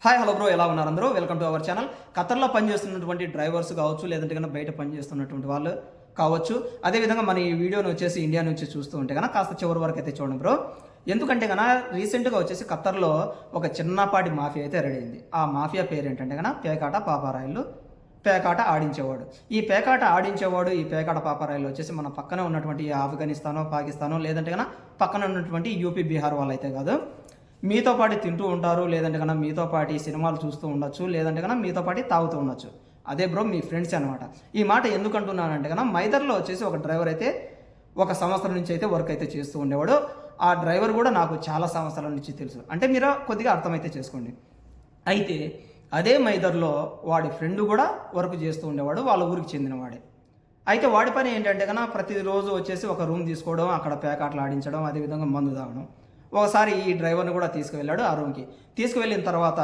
Hi hello bro, ఎలా ఉన్నారు అందరూ? Welcome to our channel. ఖతర్లో పనిచేస్తున్నటువంటి డ్రైవర్స్ కావచ్చు, లేదంటే కన్నా బయట పనిచేస్తున్నటువంటి వాళ్ళు కావచ్చు, అదేవిధంగా మన ఈ వీడియోని వచ్చేసి ఇండియా నుంచి చూస్తూ ఉంటే కనుక కాస్త చివరి వరకు అయితే చూడండి బ్రో. ఎందుకంటే కన్నా రీసెంట్గా వచ్చేసి ఖతర్లో ఒక చిన్నపాటి మాఫియా అయితే రెడీ అయింది. ఆ మాఫియా పేరు ఏంటంటే కన్నా పేకాట పాపారాయిలు. పేకాట ఆడించేవాడు. ఈ పేకాట ఆడించేవాడు, ఈ పేకాట పాపారాయిలు వచ్చేసి మన పక్కనే ఉన్నటువంటి ఆఫ్ఘనిస్తానో, పాకిస్తానో, లేదంటే కన్నా పక్కన ఉన్నటువంటి యూపీ, బీహార్ వాళ్ళు అయితే కాదు. మీతో పాటు తింటూ ఉంటారు, లేదంటే కన్నా మీతో పాటు సినిమాలు చూస్తూ ఉండొచ్చు, లేదంటే కన్నా మీతో పాటు తాగుతూ ఉండొచ్చు. అదే బ్రో మీ ఫ్రెండ్స్ అనమాట. ఈ మాట ఎందుకు అంటున్నానంటే కన్నా మైదర్లో వచ్చేసి ఒక డ్రైవర్ అయితే ఒక సంవత్సరం నుంచి అయితే వర్క్ అయితే చేస్తూ ఉండేవాడు. ఆ డ్రైవర్ కూడా నాకు చాలా సంవత్సరాల నుంచి తెలుసు. అంటే మీరు కొద్దిగా అర్థమైతే చేసుకోండి. అయితే అదే మైదర్లో వాడి ఫ్రెండ్ కూడా వర్క్ చేస్తూ ఉండేవాడు, వాళ్ళ ఊరికి చెందినవాడే. అయితే వాడి పని ఏంటంటే కన్నా ప్రతిరోజు వచ్చేసి ఒక రూమ్ తీసుకోవడం, అక్కడ పేకాట్లు ఆడించడం, అదేవిధంగా మందు తాగడం. ఒకసారి ఈ డ్రైవర్ని కూడా తీసుకువెళ్ళాడు ఆ రూమ్కి. తీసుకువెళ్ళిన తర్వాత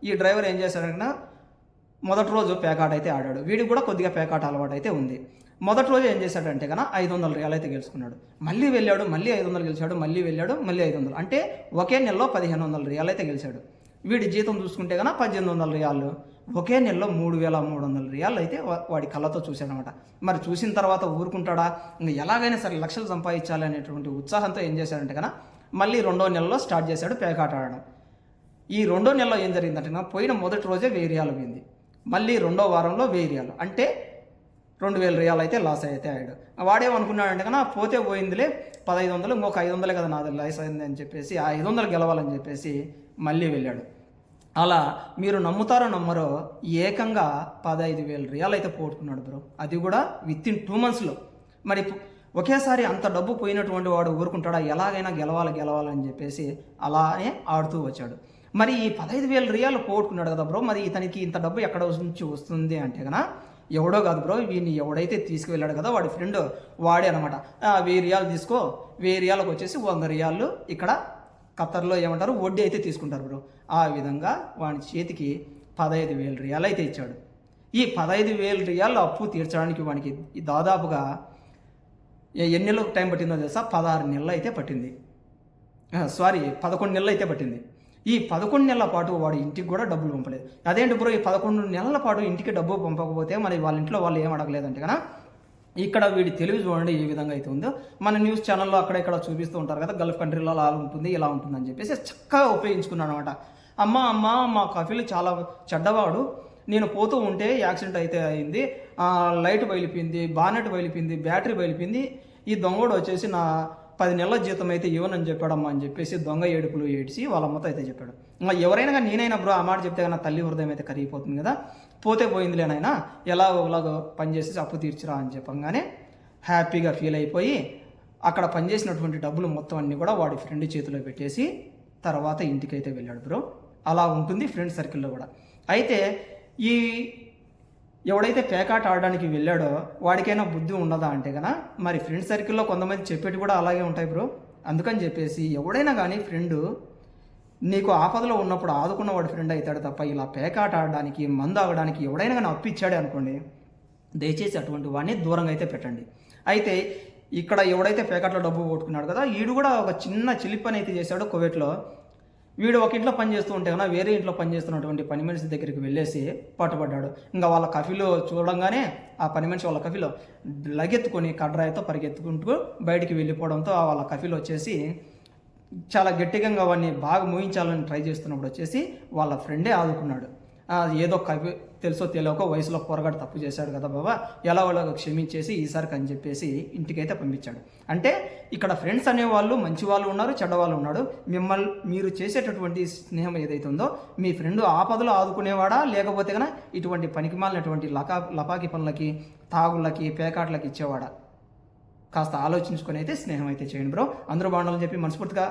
ఈ డ్రైవర్ ఏం చేశాడంటే మొదటి రోజు పేకాట అయితే ఆడాడు. వీడికి కూడా కొద్దిగా పేకాట అలవాటు అయితే ఉంది. మొదటి రోజు ఏం చేశాడంటే కన్నా 500 రియాలు అయితే గెలుచుకున్నాడు. మళ్ళీ వెళ్ళాడు, మళ్ళీ 500 గెలిచాడు, మళ్ళీ వెళ్ళాడు, మళ్ళీ 500. అంటే ఒకే నెలలో 1500 రియాలు అయితే గెలిచాడు. వీడి జీతం చూసుకుంటే కన్నా 1800 రియాలు. ఒకే నెలలో 3300 రియాలు అయితే వాడి కళ్ళతో చూశాడనమాట. మరి చూసిన తర్వాత ఊరుకుంటాడా? ఇంకా ఎలాగైనా సరే లక్షలు సంపాదించాలి అనేటువంటి ఉత్సాహంతో ఏం చేశాడంటే కన్నా మళ్ళీ 2వ నెలలో స్టార్ట్ చేశాడు పేకాట ఆడడం. ఈ 2వ నెలలో ఏం జరిగిందంటే పోయిన మొదటి రోజే 1000 రియాలు పోయింది. మళ్ళీ 2వ వారంలో 1000 రియాలు, అంటే 2000 రియాలు అయితే లాస్ అయితే అయ్యాడు. వాడేమనుకున్నాడంటే కన్నా పోతే పోయిందిలే 1500, ఇంకొక 500 కదా నాది లాస్ అయింది అని చెప్పేసి ఆ 500 గెలవాలని చెప్పేసి మళ్ళీ వెళ్ళాడు. అలా మీరు నమ్ముతారో నమ్మరో ఏకంగా 15,000 రియాలు అయితే పోగొట్టుకున్నాడు బ్రో. అది కూడా వితిన్ 2 మంత్స్లో. మరి ఒకేసారి అంత డబ్బు పోయినటువంటి వాడు ఊరుకుంటాడా? ఎలాగైనా గెలవాలని చెప్పేసి అలానే ఆడుతూ వచ్చాడు. మరి ఈ 15,000 రియాలు పోగొట్టుకున్నాడు కదా బ్రో. మరి ఇతనికి ఇంత డబ్బు ఎక్కడ నుంచి వస్తుంది అంటే కన్నా ఎవడో కాదు బ్రో, వీడిని ఎవడైతే తీసుకువెళ్ళాడు కదా వాడి ఫ్రెండ్ వాడే అనమాట. 1000 రియాలు తీసుకో, 1000 రియాలకు వచ్చేసి 100 రియాలు ఇక్కడ ఖతర్లో ఏమంటారు వడ్డీ అయితే తీసుకుంటారు బ్రో. ఆ విధంగా వాడి చేతికి 15,000 రియాలు అయితే ఇచ్చాడు. ఈ 15,000 రియాలు అప్పు తీర్చడానికి వానికి దాదాపుగా ఎన్ని నెలలు టైం పట్టిందో తెలుసా? 16 నెలలు అయితే పట్టింది. 11 నెలలు అయితే పట్టింది. ఈ 11 నెలల పాటు వాడు ఇంటికి కూడా డబ్బులు పంపలేదు. అదేంటి బ్రో, ఈ 11 నెలల పాటు ఇంటికి డబ్బు పంపకపోతే మరి వాళ్ళ ఇంట్లో వాళ్ళు ఏం అడగలేదంటే కన్నా ఇక్కడ వీడి తెలివి చూడండి ఏ విధంగా అయితే ఉందో. మన న్యూస్ ఛానల్లో అక్కడ ఇక్కడ చూపిస్తూ ఉంటారు కదా, గల్ఫ్ కంట్రీలో అలా ఉంటుంది ఇలా ఉంటుంది అని చెప్పేసి చక్కగా ఉపయోగించుకున్నాడు అనమాట. అమ్మ మా కఫీలు చాలా చెడ్డవాడు, నేను పోతూ ఉంటే యాక్సిడెంట్ అయితే అయింది, లైట్ బయలిపోయింది, బానెట్ బయలిపోయింది, బ్యాటరీ బయలిపోయింది, ఈ దొంగోడు వచ్చేసి నా 10 నెలల జీతం అయితే ఇవ్వనని చెప్పాడమ్మా అని చెప్పేసి దొంగ ఏడుపులు ఏడ్చి వాళ్ళ అమ్మతో అయితే చెప్పాడు. ఇంకా ఎవరైనా కానీ నేనైనా బ్రో ఆ మాట చెప్తే కానీ తల్లి హృదయం అయితే కరిగిపోతుంది కదా. పోతే పోయిందిలేనైనా ఎలా ఒకలాగో పనిచేసి అప్పు తీర్చిరా అని చెప్పంగానే హ్యాపీగా ఫీల్ అయిపోయి అక్కడ పనిచేసినటువంటి డబ్బులు మొత్తం అన్నీ కూడా వాడి ఫ్రెండ్ చేతిలో పెట్టేసి తర్వాత ఇంటికైతే వెళ్ళాడు బ్రో. అలా ఉంటుంది ఫ్రెండ్ సర్కిల్లో కూడా. అయితే ఈ ఎవడైతే పేకాట ఆడడానికి వెళ్ళాడో వాడికైనా బుద్ధి ఉండదా అంటే కన్నా మరి ఫ్రెండ్ సర్కిల్లో కొంతమంది చెప్పేటి కూడా అలాగే ఉంటాయి బ్రో. అందుకని చెప్పేసి ఎవడైనా కానీ ఫ్రెండ్ నీకు ఆపదలో ఉన్నప్పుడు ఆదుకున్న వాడు ఫ్రెండ్ అవుతాడు తప్ప ఇలా పేకాట ఆడడానికి మందు ఆగడానికి ఎవడైనా కానీ అప్పిచ్చాడే అనుకోండి, దయచేసి అటువంటి వాడిని దూరంగా అయితే పెట్టండి. అయితే ఇక్కడ ఎవడైతే పేకాట్లో డబ్బు కొట్టుకున్నాడు కదా వీడు కూడా ఒక చిన్న చిలిపి పని అయితే చేశాడు కువైట్లో. వీడు ఒక ఇంట్లో పని చేస్తూ ఉంటే కన్నా వేరే ఇంట్లో పనిచేస్తున్నటువంటి పని మనిషి దగ్గరికి వెళ్ళేసి పట్టుబడ్డాడు. ఇంకా వాళ్ళ కఫీలో చూడంగానే ఆ పని మనిషి వాళ్ళ కఫీలో లగెత్తుకొని కడ్రాయితో పరిగెత్తుకుంటూ బయటికి వెళ్ళిపోవడంతో వాళ్ళ కఫీలో వచ్చేసి చాలా గట్టిగా వాడిని బాగా మూయించాలని ట్రై చేస్తున్నప్పుడు వచ్చేసి వాళ్ళ ఫ్రెండే ఆదుకున్నాడు. ఏదో కవి తెలుసో తెలియక వయసులో పొరగాడు తప్పు చేశాడు కదా బాబా, ఎలా వాళ్ళకు క్షమించేసి ఈసారికి అని చెప్పేసి ఇంటికైతే పంపించాడు. అంటే ఇక్కడ ఫ్రెండ్స్ అనేవాళ్ళు మంచి వాళ్ళు ఉన్నారు, చెడ్డవాళ్ళు ఉన్నాడు. మీరు చేసేటటువంటి స్నేహం ఏదైతే ఉందో మీ ఫ్రెండ్ ఆపదలో ఆదుకునేవాడా, లేకపోతే కన్నా ఇటువంటి పనికిమాలినటువంటి లపాకి పనులకి, తాగుళ్ళకి, పేకాట్లకి ఇచ్చేవాడా? కాస్త ఆలోచించుకొని అయితే స్నేహం అయితే చేయండి బ్రో. అందరూ బాగుండాలని చెప్పి మనస్ఫూర్తిగా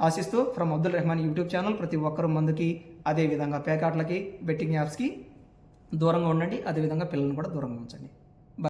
ఆశిస్తూ from Abdul Rahman YouTube channel. ప్రతి ఒక్కరు మందుకి, అదేవిధంగా పేకాట్లకి, బెట్టింగ్ యాప్స్కి దూరంగా ఉండండి. అదేవిధంగా పిల్లల్ని కూడా దూరంగా ఉంచండి.